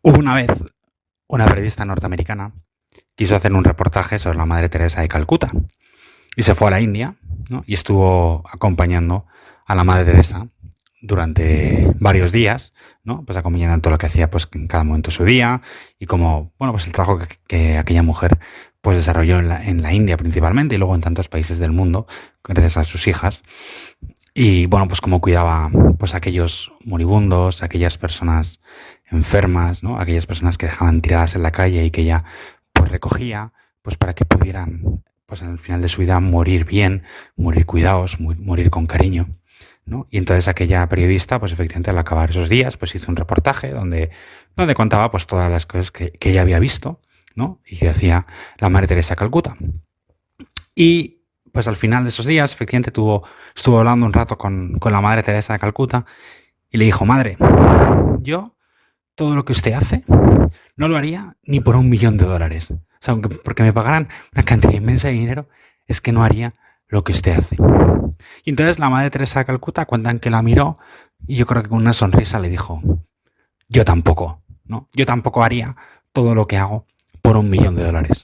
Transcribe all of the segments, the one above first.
Hubo una vez una periodista norteamericana quiso hacer un reportaje sobre la Madre Teresa de Calcuta y se fue a la India, ¿no? Y estuvo acompañando a la Madre Teresa durante varios días, ¿no? Pues acompañando en todo lo que hacía pues en cada momento de su día y como, bueno, pues el trabajo que aquella mujer pues desarrolló en la India principalmente y luego en tantos países del mundo gracias a sus hijas. Y bueno, pues cómo cuidaba pues a aquellos moribundos, a aquellas personas enfermas, ¿no? Aquellas personas que dejaban tiradas en la calle y que ella pues recogía pues para que pudieran pues en el final de su vida morir bien, morir cuidados, morir con cariño, ¿no? Y entonces aquella periodista pues efectivamente al acabar esos días pues hizo un reportaje donde contaba pues todas las cosas que ella había visto, ¿no? Y que hacía la Madre Teresa de Calcuta. Y pues al final de esos días, efectivamente, estuvo hablando un rato con la Madre Teresa de Calcuta y le dijo, Madre, yo todo lo que usted hace no lo haría ni por $1.000.000. O sea, aunque porque me pagaran una cantidad inmensa de dinero, es que no haría lo que usted hace. Y entonces la Madre Teresa de Calcuta cuentan que la miró y yo creo que con una sonrisa le dijo, yo tampoco, ¿no? Yo tampoco haría todo lo que hago por $1.000.000.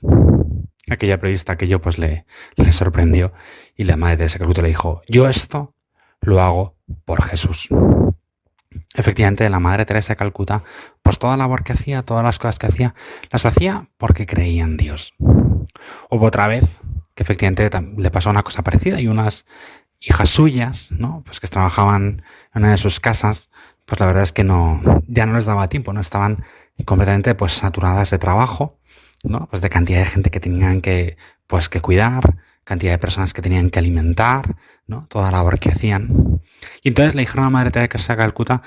Aquella periodista que yo pues le sorprendió y la Madre Teresa de Calcuta le dijo, yo esto lo hago por Jesús. Efectivamente, la Madre Teresa de Calcuta, pues toda la labor que hacía, todas las cosas que hacía, las hacía porque creía en Dios. Hubo otra vez que efectivamente le pasó una cosa parecida y unas hijas suyas, ¿no? Pues que trabajaban en una de sus casas, pues la verdad es que ya no les daba tiempo, no estaban completamente pues saturadas de trabajo, ¿no? Pues de cantidad de gente que tenían pues que cuidar, cantidad de personas que tenían que alimentar, ¿no? Toda la labor que hacían. Y entonces le dijeron a la Madre Teresa de Calcuta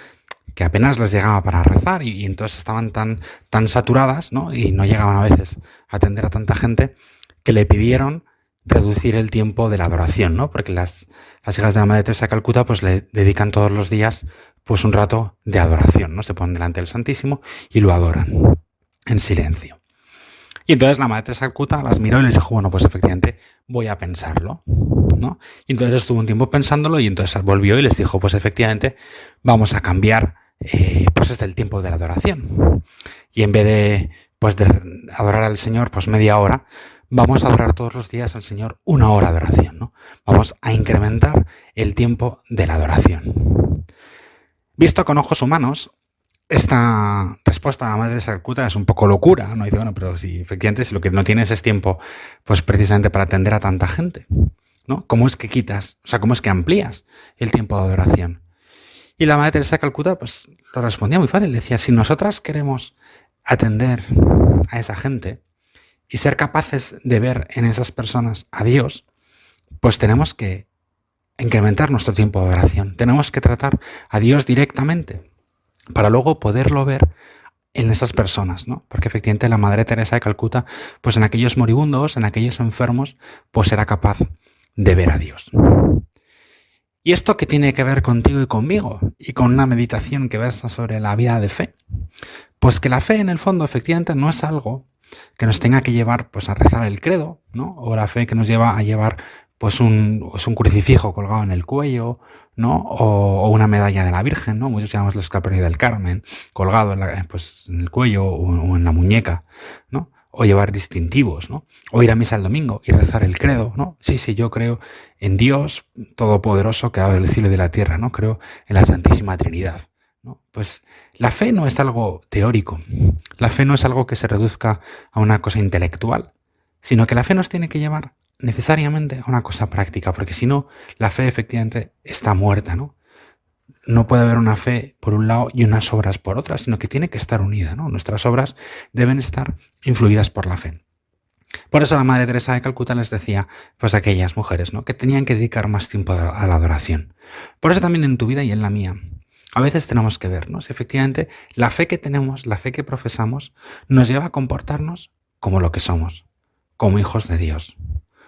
que apenas les llegaba para rezar y entonces estaban tan saturadas, ¿no? Y no llegaban a veces a atender a tanta gente que le pidieron reducir el tiempo de la adoración, ¿no? Porque las hijas de la Madre Teresa de Calcuta pues le dedican todos los días pues un rato de adoración, ¿no? Se ponen delante del Santísimo y lo adoran en silencio. Y entonces la Madre Teresa de Calcuta las miró y les dijo, bueno, pues efectivamente voy a pensarlo, ¿no? Y entonces estuvo un tiempo pensándolo y entonces volvió y les dijo, pues efectivamente vamos a cambiar pues el tiempo de la adoración. Y en vez de adorar al Señor pues media hora, vamos a adorar todos los días al Señor 1 hora de oración, ¿no? Vamos a incrementar el tiempo de la adoración. Visto con ojos humanos, esta respuesta a la Madre de Calcuta es un poco locura, ¿no? Dice, bueno, pero si efectivamente si lo que no tienes es tiempo, pues precisamente para atender a tanta gente, ¿no? ¿Cómo es que quitas, o sea, cómo es que amplías el tiempo de adoración? Y la Madre Teresa de Calcuta, pues lo respondía muy fácil, decía, si nosotras queremos atender a esa gente y ser capaces de ver en esas personas a Dios, pues tenemos que incrementar nuestro tiempo de oración, tenemos que tratar a Dios directamente para luego poderlo ver en esas personas, ¿no? Porque efectivamente la Madre Teresa de Calcuta, pues en aquellos moribundos, en aquellos enfermos, pues era capaz de ver a Dios. ¿Y esto qué tiene que ver contigo y conmigo? Y con una meditación que versa sobre la vida de fe. Pues que la fe en el fondo efectivamente no es algo que nos tenga que llevar pues a rezar el credo, ¿no? O la fe que nos lleva a llevar pues un crucifijo colgado en el cuello, ¿no? O una medalla de la Virgen, ¿no? Muchos llamamos la escapularia del Carmen, colgado pues, en el cuello o en la muñeca, ¿no? O llevar distintivos, ¿no? O ir a misa el domingo y rezar el credo, ¿no? Sí, yo creo en Dios Todopoderoso, creador del cielo y de la tierra, ¿no? Creo en la Santísima Trinidad, ¿no? Pues la fe no es algo teórico, la fe no es algo que se reduzca a una cosa intelectual, sino que la fe nos tiene que llevar necesariamente a una cosa práctica, porque si no, la fe efectivamente está muerta, ¿no? No puede haber una fe por un lado y unas obras por otra, sino que tiene que estar unida, ¿no? Nuestras obras deben estar influidas por la fe. Por eso la Madre Teresa de Calcuta les decía, pues a aquellas mujeres, ¿no? Que tenían que dedicar más tiempo a la adoración. Por eso también en tu vida y en la mía, a veces tenemos que vernos. Efectivamente, la fe que tenemos, la fe que profesamos, nos lleva a comportarnos como lo que somos, como hijos de Dios,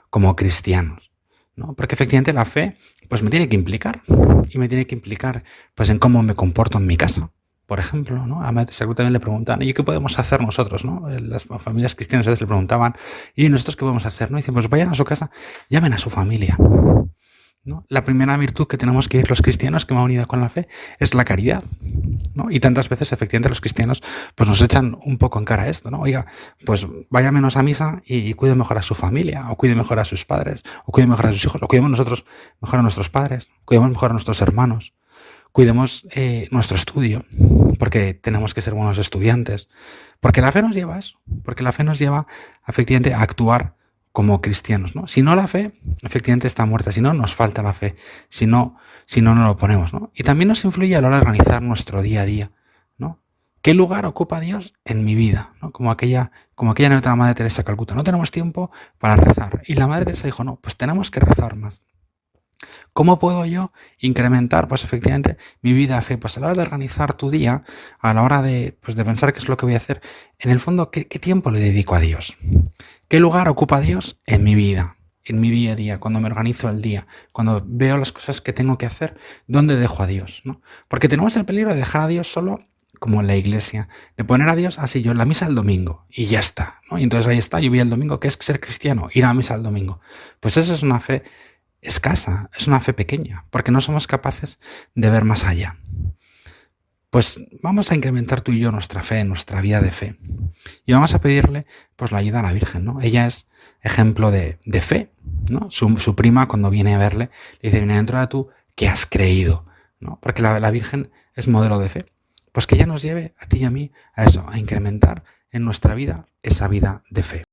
como cristianos, ¿no? Porque efectivamente la fe pues me tiene que implicar y me tiene que implicar pues en cómo me comporto en mi casa. Por ejemplo, ¿no? A Madre Teresa también le preguntan, ¿y qué podemos hacer nosotros? ¿No? Las familias cristianas a veces le preguntaban, ¿y nosotros qué podemos hacer? ¿No? Y dicen, pues vayan a su casa, llamen a su familia, ¿no? La primera virtud que tenemos que ir los cristianos, que va unida con la fe, es la caridad, ¿no? Y tantas veces, efectivamente, los cristianos pues nos echan un poco en cara esto, ¿no? Oiga, pues vaya menos a misa y cuide mejor a su familia, o cuide mejor a sus padres, o cuide mejor a sus hijos, o cuidemos nosotros mejor a nuestros padres, cuidemos mejor a nuestros hermanos, cuidemos nuestro estudio, porque tenemos que ser buenos estudiantes, porque la fe nos lleva a eso, porque la fe nos lleva efectivamente a actuar como cristianos, ¿no? Si no, la fe efectivamente está muerta, si no, nos falta la fe, si no lo ponemos, ¿no? Y también nos influye a la hora de organizar nuestro día a día, ¿no? ¿Qué lugar ocupa Dios en mi vida? ¿No? Como aquella nota de la Madre Teresa de Calcuta, no tenemos tiempo para rezar. Y la Madre Teresa dijo, no, pues tenemos que rezar más. ¿Cómo puedo yo incrementar, pues efectivamente, mi vida de fe? Pues a la hora de organizar tu día, a la hora de, pues, de pensar qué es lo que voy a hacer, en el fondo, ¿qué tiempo le dedico a Dios? ¿Qué lugar ocupa Dios en mi vida, en mi día a día, cuando me organizo el día, cuando veo las cosas que tengo que hacer? ¿Dónde dejo a Dios? ¿No? Porque tenemos el peligro de dejar a Dios solo como en la iglesia, de poner a Dios así, yo en la misa el domingo, y ya está, ¿no? Y entonces ahí está, yo voy el domingo, ¿qué es ser cristiano? Ir a la misa el domingo. Pues eso es una fe escasa, es una fe pequeña, porque no somos capaces de ver más allá. Pues vamos a incrementar tú y yo nuestra fe, nuestra vida de fe. Y vamos a pedirle pues la ayuda a la Virgen, ¿no? Ella es ejemplo de fe, ¿no? Su prima, cuando viene a verle, le dice, bienaventurada tú que has creído, ¿no? Porque la Virgen es modelo de fe. Pues que ella nos lleve a ti y a mí a eso, a incrementar en nuestra vida esa vida de fe.